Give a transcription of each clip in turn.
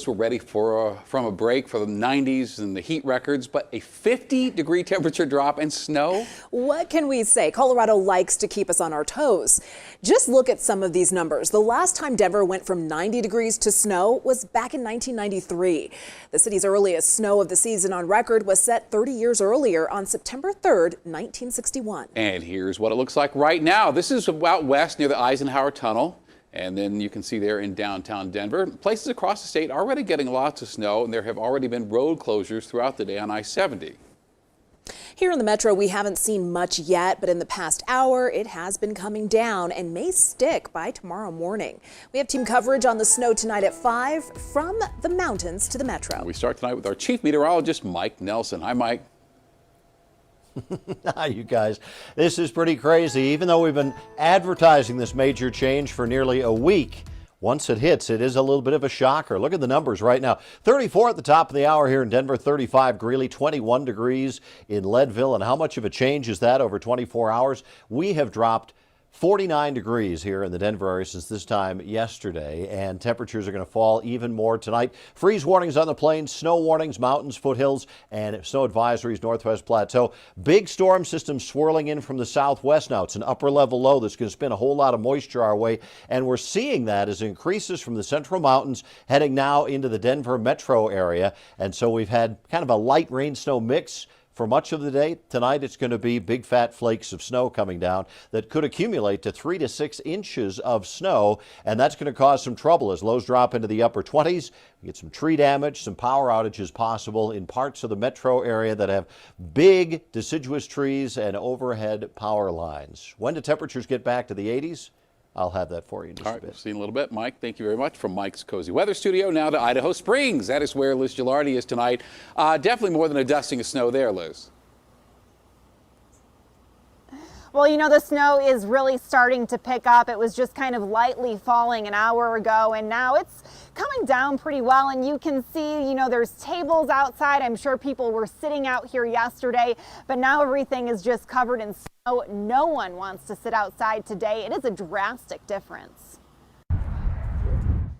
We're ready for from a break for the 90s and the heat records, but a 50-degree temperature drop and snow? What can we say? Colorado likes to keep us on our toes. Just look at some of these numbers. The last time Denver went from 90 degrees to snow was back in 1993. The city's earliest snow of the season on record was set 30 years earlier on September 3rd, 1961. And here's what it looks like right now. This is out west near the Eisenhower Tunnel. And then you can see there in downtown Denver, places across the state are already getting lots of snow, and there have already been road closures throughout the day on I-70. Here in the metro, we haven't seen much yet, but in the past hour, it has been coming down and may stick by tomorrow morning. We have team coverage on the snow tonight at 5 from the mountains to the metro. We start tonight with our chief meteorologist, Mike Nelson. Hi, Mike. You guys, this is pretty crazy. Even though we've been advertising this major change for nearly a week, once it hits, it is a little bit of a shocker. Look at the numbers right now. 34 at the top of the hour here in Denver, 35 Greeley, 21 degrees in Leadville. And how much of a change is that over 24 hours? We have dropped 49 degrees here in the Denver area since this time yesterday, and temperatures are going to fall even more tonight. Freeze warnings on the plains, snow warnings, mountains, foothills, and snow advisories, Northwest Plateau. Big storm system swirling in from the southwest now. It's an upper level low that's going to spin a whole lot of moisture our way, and we're seeing that as increases from the central mountains heading now into the Denver metro area. And so we've had kind of a light rain snow mix for much of the day. Tonight it's going to be big fat flakes of snow coming down that could accumulate to 3 to 6 inches of snow, and that's going to cause some trouble as lows drop into the upper 20s. We get some tree damage, some power outages possible in parts of the metro area that have big deciduous trees and overhead power lines. When do temperatures get back to the 80s? I'll have that for you in just a bit. We'll see you in a little bit. Mike, thank you very much. From Mike's Cozy Weather Studio, now to Idaho Springs. That is where Liz Gilardi is tonight. Definitely more than a dusting of snow there, Liz. Well, you know, the snow is really starting to pick up. It was just kind of lightly falling an hour ago, and now it's coming down pretty well. And you can see, you know, there's tables outside. I'm sure people were sitting out here yesterday, but now everything is just covered in snow. No one wants to sit outside today. It is a drastic difference.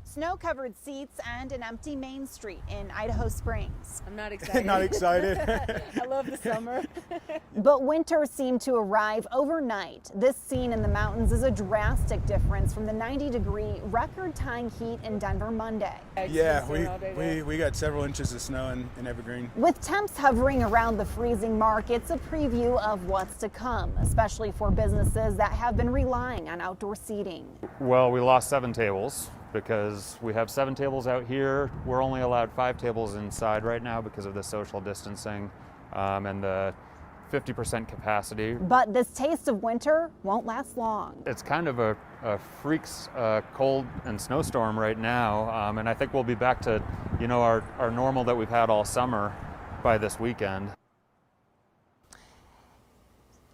Snow-covered seats and an empty Main Street in Idaho Springs. I'm not excited. Not excited. I love the summer. But winter seemed to arrive overnight. This scene in the mountains is a drastic difference from the 90-degree record-tying heat in Denver Monday. Yeah, we got several inches of snow in Evergreen. With temps hovering around the freezing mark, it's a preview of what's to come, especially for businesses that have been relying on outdoor seating. Well, we lost 7 tables. Because we have 7 tables out here. We're only allowed 5 tables inside right now because of the social distancing and the 50% capacity. But this taste of winter won't last long. It's kind of a freaks cold and snowstorm right now, and I think we'll be back to, you know, our normal that we've had all summer by this weekend.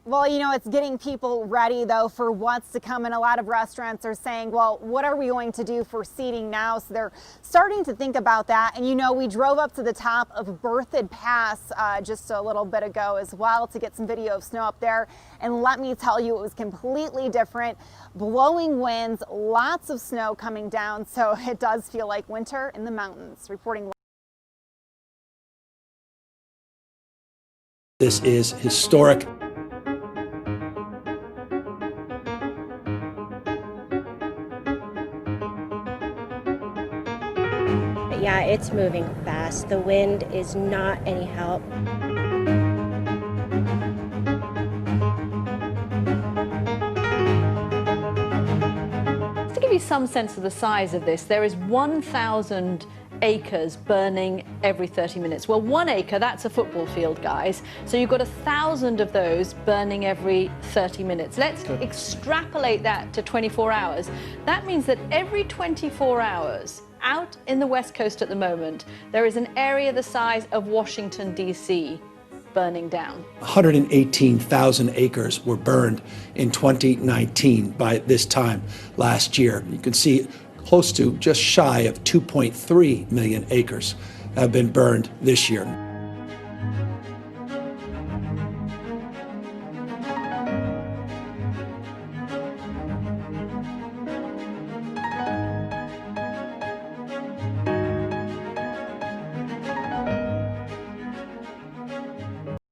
Well, you know, it's getting people ready, though, for what's to come. And a lot of restaurants are saying, well, what are we going to do for seating now? So they're starting to think about that. And, you know, we drove up to the top of Berthoud Pass just a little bit ago as well to get some video of snow up there. And let me tell you, it was completely different. Blowing winds, lots of snow coming down. So it does feel like winter in the mountains. Reporting. This is historic. Yeah, it's moving fast. The wind is not any help. To give you some sense of the size of this, there is 1,000 acres burning every 30 minutes. Well, 1 acre, that's a football field, guys. So you've got 1,000 of those burning every 30 minutes. Let's extrapolate that to 24 hours. That means that every 24 hours, out in the West Coast at the moment, there is an area the size of Washington, D.C. burning down. 118,000 acres were burned in 2019 by this time last year. You can see close to just shy of 2.3 million acres have been burned this year.